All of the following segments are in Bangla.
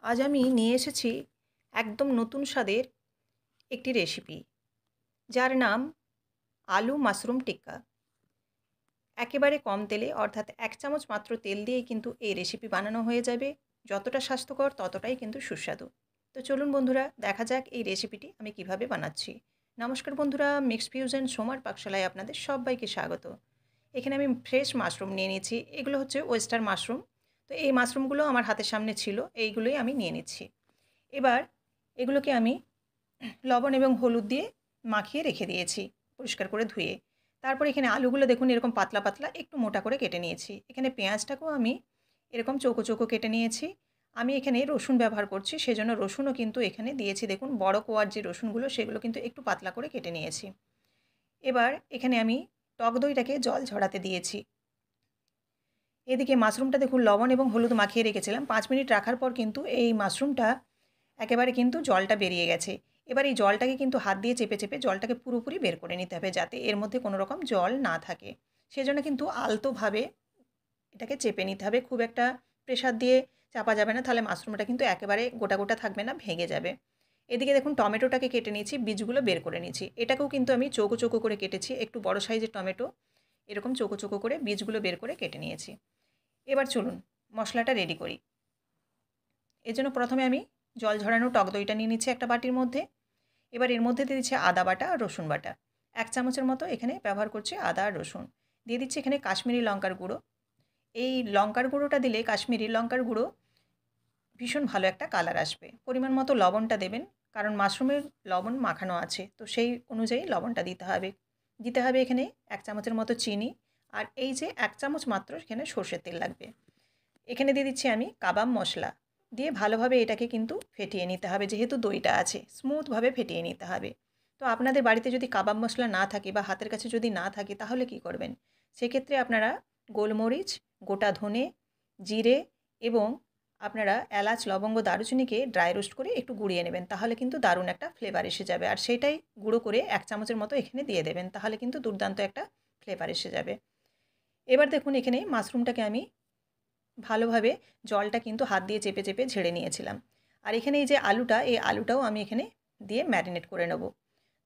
আজ আমি নিয়ে এসেছি একদম নতুন স্বাদের একটি রেসিপি, যার নাম আলু মাশরুম টিক্কা। একেবারে কম তেলে অর্থাৎ ১ চামচ মাত্র তেল দিয়েই কিন্তু এই রেসিপি বানানো হয়ে যাবে। যতটা স্বাস্থ্যকর ততটাই কিন্তু সুস্বাদু। তো চলুন বন্ধুরা, দেখা যাক এই রেসিপিটি আমি কিভাবে বানাচ্ছি। নমস্কার বন্ধুরা, মিক্সড ফিউশন সোমার পাকশালায় আপনাদের সব্বাইকে স্বাগত। এখানে আমি ফ্রেশ মাশরুম নিয়ে নিয়েছি। এগুলো হচ্ছে ওয়েস্টার মাশরুম। তো এই মাশরুমগুলো আমার হাতের সামনে ছিল, এইগুলোই আমি নিয়ে নিচ্ছি। এবার এগুলোকে আমি লবণ এবং হলুদ দিয়ে মাখিয়ে রেখে দিয়েছি পরিষ্কার করে ধুয়ে। তারপর এখানে আলুগুলো দেখুন এরকম পাতলা পাতলা একটু মোটা করে কেটে নিয়েছি। এখানে পেঁয়াজটাকেও আমি এরকম চৌকো চৌকো কেটে নিয়েছি। আমি এখানে রসুন ব্যবহার করছি, সেজন্য রসুনও কিন্তু এখানে দিয়েছি। দেখুন বড় কোয়ার যে রসুনগুলো সেগুলো কিন্তু একটু পাতলা করে কেটে নিয়েছি। এবার এখানে আমি টক দইটাকে জল ঝরাতে দিয়েছি। এদিকে মাশরুমটা দেখুন লবণ এবং হলুদ মাখিয়ে রেখেছিলাম। ৫ মিনিট রাখার পর কিন্তু এই মাশরুমটা একেবারে কিন্তু জলটা বেরিয়ে গেছে। এবার এই জলটাকে কিন্তু হাত দিয়ে চেপে চেপে জলটাকে পুরোপুরি বের করে নিতে হবে, যাতে এর মধ্যে কোনো রকম জল না থাকে। সেজন্য কিন্তু আলতোভাবে এটাকে চেপে নিতে হবে। খুব একটা প্রেশার দিয়ে চাপা যাবে না, তাহলে মাশরুমটা কিন্তু একেবারে গোটা গোটা থাকবে না, ভেঙে যাবে। এদিকে দেখুন টমেটোটাকে কেটে নিয়েছি, বীজগুলো বের করে নিয়েছি। এটাকেও কিন্তু আমি চৌকো চৌকো করে কেটেছি, একটু বড় সাইজের টমেটো। এরকম চৌকো চৌকো করে বীজগুলো বের করে কেটে নিয়েছি। এবার চলুন মশলাটা রেডি করি। এজন্য প্রথমে আমি জল ঝরানো টক দইটা নিয়ে নিচ্ছি একটা বাটির মধ্যে। এবার এর মধ্যে দিয়ে দিচ্ছি আদা বাটা আর রসুন বাটা। ১ চামচের মতো এখানে ব্যবহার করছি আদা আর রসুন। দিয়ে দিচ্ছি এখানে কাশ্মীরি লঙ্কার গুঁড়ো। এই লঙ্কার গুঁড়োটা দিলে, কাশ্মীরি লঙ্কার গুঁড়ো, ভীষণ ভালো একটা কালার আসবে। পরিমাণ মতো লবণটা দেবেন, কারণ মাশরুমের লবণ মাখানো আছে, তো সেই অনুযায়ী লবণটা দিতে হবে। দিতে হবে এখানে ১ চামচের মতো চিনি, আর এই যে ১ চামচ মাত্র এখানে সর্ষের তেল লাগবে। এখানে দিয়ে দিচ্ছি আমি কাবাব মশলা। দিয়ে ভালোভাবে এটাকে কিন্তু ফেটিয়ে নিতে হবে, যেহেতু দইটা আছে স্মুথভাবে ফেটিয়ে নিতে হবে। তো আপনাদের বাড়িতে যদি কাবাব মশলা না থাকে বা হাতের কাছে যদি না থাকে, তাহলে কি করবেন? সেক্ষেত্রে আপনারা গোলমরিচ, গোটা ধনে, জিরে এবং আপনারা এলাচ, লবঙ্গ, দারুচিনিকে ড্রাই রোস্ট করে একটু গুঁড়িয়ে নেবেন। তাহলে কিন্তু দারুণ একটা ফ্লেভার এসে যাবে। আর সেটাই গুঁড়ো করে ১ চামচের মতো এখানে দিয়ে দেবেন। তাহলে কিন্তু দুর্দান্ত একটা ফ্লেভার এসে যাবে। এবার দেখুন এখানে মাশরুমটাকে আমি ভালোভাবে জলটা কিন্তু হাত দিয়ে চেপে চেপে ঝেড়ে নিয়েছিলাম। আর এখানে এই যে আলুটা, এই আলুটাও আমি এখানে দিয়ে ম্যারিনেট করে নেব।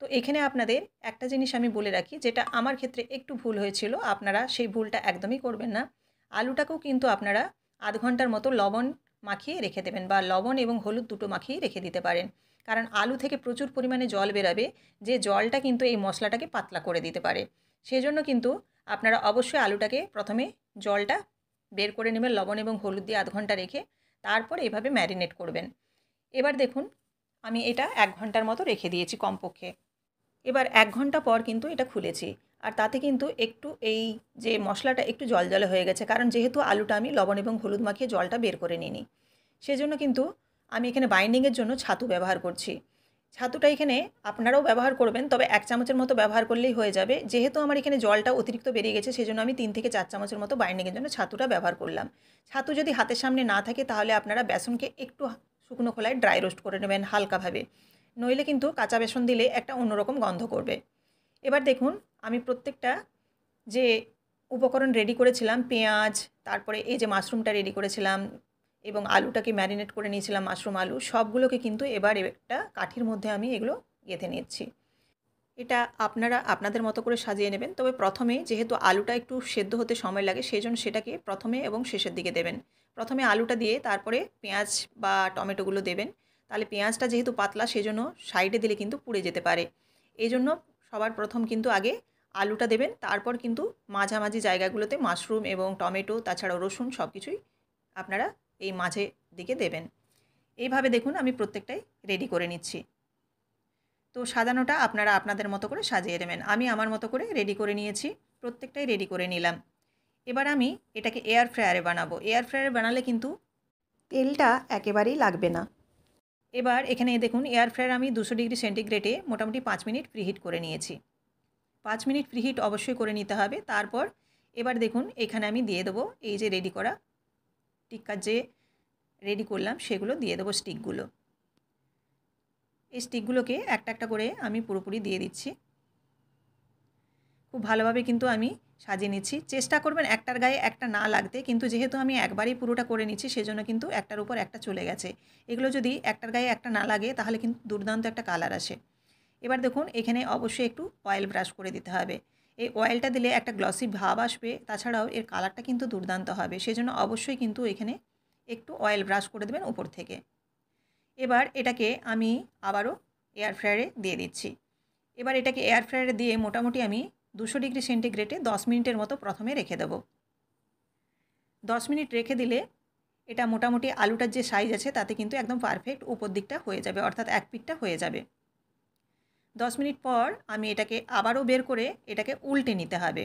তো এখানে আপনাদের একটা জিনিস আমি বলে রাখি, যেটা আমার ক্ষেত্রে একটু ভুল হয়েছিল, আপনারা সেই ভুলটা একদমই করবেন না। আলুটাকেও কিন্তু আপনারা আধ ঘন্টার মতো লবণ মাখিয়ে রেখে দেবেন, বা লবণ এবং হলুদ দুটো মাখিয়ে রেখে দিতে পারেন। কারণ আলু থেকে প্রচুর পরিমাণে জল বেরাবে, যে জলটা কিন্তু এই মশলাটাকে পাতলা করে দিতে পারে। সেজন্য কিন্তু আপনারা অবশ্যই আলুটাকে প্রথমে জলটা বের করে নেবেন লবণ এবং হলুদ দিয়ে আধ ঘন্টা রেখে, তারপর এভাবে ম্যারিনেট করবেন। এবার দেখুন আমি এটা ১ ঘন্টার মতো রেখে দিয়েছি কমপক্ষে। এবার ১ ঘন্টা পর কিন্তু এটা খুলেছি। আর তাতে কিন্তু একটু এই যে মশলাটা একটু জলজলে হয়ে গেছে, কারণ যেহেতু আলুটা আমি লবণ এবং হলুদ মাখিয়ে জলটা বের করে নিইনি। সেজন্য কিন্তু আমি এখানে বাইন্ডিংয়ের জন্য ছাতু ব্যবহার করছি। ছাতুটা এখানে আপনারাও ব্যবহার করবেন, তবে ১ চামচের মতো ব্যবহার করলেই হয়ে যাবে। যেহেতু আমার এখানে জলটা অতিরিক্ত বেরিয়ে গেছে, সেজন্য আমি ৩ থেকে ৪ চামচের মতো বাইন্ডিংয়ের জন্য ছাতুটা ব্যবহার করলাম। ছাতু যদি হাতের সামনে না থাকে, তাহলে আপনারা বেসনকে একটু শুকনো খোলায় ড্রাই রোস্ট করে নেবেন হালকাভাবে। নইলে কিন্তু কাঁচা বেসন দিলে একটা অন্যরকম গন্ধ করবে। এবার দেখুন আমি প্রত্যেকটা যে উপকরণ রেডি করেছিলাম, পেঁয়াজ, তারপরে এই যে মাশরুমটা রেডি করেছিলাম এবং আলুটাকে ম্যারিনেট করে নিয়েছিলাম, মাশরুম আলু সবগুলোকে কিন্তু এবার একটা কাঠির মধ্যে আমি এগুলো গেঁথে নিচ্ছি। এটা আপনারা আপনাদের মতো করে সাজিয়ে নেবেন। তবে প্রথমে যেহেতু আলুটা একটু সেদ্ধ হতে সময় লাগে, সেজন্য সেটাকে প্রথমে এবং শেষের দিকে দেবেন। প্রথমে আলুটা দিয়ে তারপরে পেঁয়াজ বা টমেটোগুলো দেবেন। তাহলে পেঁয়াজটা যেহেতু পাতলা, সেজন্য সাইডে দিলে কিন্তু পুড়ে যেতে পারে। এজন্য সবার প্রথম কিন্তু আগে আলুটা দেবেন, তারপর কিন্তু মাঝামাঝি জায়গাগুলোতে মাশরুম এবং টমেটো, তাছাড়াও রসুন সব কিছুই আপনারা এই মাঝের দিকে দেবেন। এইভাবে দেখুন আমি প্রত্যেকটাই রেডি করে নিচ্ছি। তো সাজানোটা আপনারা আপনাদের মতো করে সাজিয়ে নেবেন। আমি আমার মতো করে রেডি করে নিয়েছি। প্রত্যেকটাই রেডি করে নিলাম। এবার আমি এটাকে এয়ার ফ্রায়ারে বানাবো। এয়ার ফ্রায়ারে বানালে কিন্তু তেলটা একেবারেই লাগবে না। এবার এখানে দেখুন এয়ার ফ্রায়ার আমি 200 ডিগ্রি সেন্টিগ্রেডে মোটামুটি 5 মিনিট প্রিহিট করে নিয়েছি। 5 মিনিট প্রিহিট অবশ্যই করে নিতে হবে। তারপর এবার দেখুন এখানে আমি দিয়ে দেবো এই যে রেডি করা টিক্কার যে রেডি করলাম, সেগুলো দিয়ে দেবো স্টিকগুলো। এই স্টিকগুলোকে একটা একটা করে আমি পুরোপুরি দিয়ে দিচ্ছি। খুব ভালোভাবে কিন্তু আমি সাজিয়ে নিচ্ছি। চেষ্টা করবেন একটার গায়ে একটা না লাগতে, কিন্তু যেহেতু আমি একবারেই পুরোটা করে নিচ্ছি সেজন্য কিন্তু একটার উপর একটা চলে গেছে। এগুলো যদি একটার গায়ে একটা না লাগে তাহলে কিন্তু দুর্দান্ত একটা কালার আসে। এবার দেখুন এখানে অবশ্যই একটু অয়েল ব্রাশ করে দিতে হবে। এই অয়েলটা দিলে একটা গ্লসি ভাব আসবে, তাছাড়াও এর কালারটা কিন্তু দুর্দান্ত হবে। সেজন্য অবশ্যই কিন্তু এখানে একটু অয়েল ব্রাশ করে দেবেন উপর থেকে। এবার এটাকে আমি আবারও এয়ার ফ্রায়ারে দিয়ে দিচ্ছি। এবার এটাকে এয়ার ফ্রায়ারে দিয়ে মোটামুটি আমি 200 ডিগ্রি সেন্টিগ্রেডে 10 মিনিটের মতো প্রথমে রেখে দেবো। 10 মিনিট রেখে দিলে এটা মোটামুটি আলুটার যে সাইজ আছে তাতে কিন্তু একদম পারফেক্ট উপর দিকটা হয়ে যাবে, অর্থাৎ এক পিঠটা হয়ে যাবে। 10 মিনিট পর আমি এটাকে আবারও বের করে এটাকে উল্টে নিতে হবে।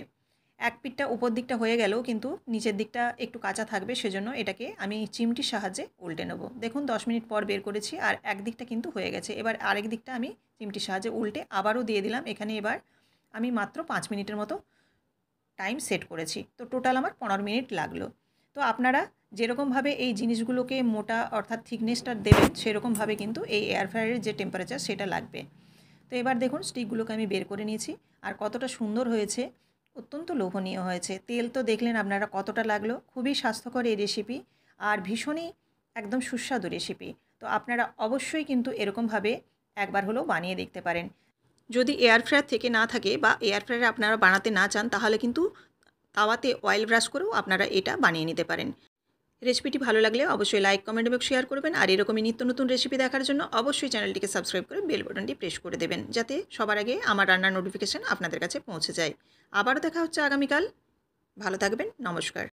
এক পিঠটা উপর দিকটা হয়ে গেলেও কিন্তু নিচের দিকটা একটু কাঁচা থাকবে, সেজন্য এটাকে আমি চিমটির সাহায্যে উল্টে নেব। দেখুন 10 মিনিট পর বের করেছি আর এক দিকটা কিন্তু হয়ে গেছে। এবার আরেক দিকটা আমি চিমটির সাহায্যে উল্টে আবারও দিয়ে দিলাম। এখানে এবার আমি মাত্র 5 মিনিটের মতো টাইম সেট করেছি। তো টোটাল আমার 15 মিনিট লাগলো। তো আপনারা যেরকমভাবে এই জিনিসগুলোকে মোটা অর্থাৎ থিকনেসটা দেবেন সেরকমভাবে কিন্তু এই এয়ার ফ্রায়ারের যে টেম্পারেচার সেটা লাগবে। তো এবার দেখুন স্টিকগুলোকে আমি বের করে নিয়েছি আর কতটা সুন্দর হয়েছে, অত্যন্ত লোভনীয় হয়েছে। তেল তো দেখলেন আপনারা কতটা লাগলো। খুবই স্বাস্থ্যকর এই রেসিপি আর ভীষণই একদম সুস্বাদু রেসিপি। তো আপনারা অবশ্যই কিন্তু এরকমভাবে একবার হলেও বানিয়ে দেখতে পারেন। যদি এয়ার ফ্রায়ার থেকে না থাকে বা এয়ার ফ্রায়ারে আপনারা বানাতে না চান তাহলে কিন্তু তাওয়াতে অয়েল ব্রাশ করেও আপনারা এটা বানিয়ে নিতে পারেন। রেসিপিটি ভালো লাগলে অবশ্যই লাইক, কমেন্ট এবং শেয়ার করবেন। আর এরকমই নিত্য নতুন রেসিপি দেখার জন্য অবশ্যই চ্যানেলটিকে সাবস্ক্রাইব করে বেল বাটনটি প্রেস করে দেবেন, যাতে সবার আগে আমার রান্নার নোটিফিকেশান আপনাদের কাছে পৌঁছে যায়। আবারও দেখা হচ্ছে আগামীকাল। ভালো থাকবেন। নমস্কার।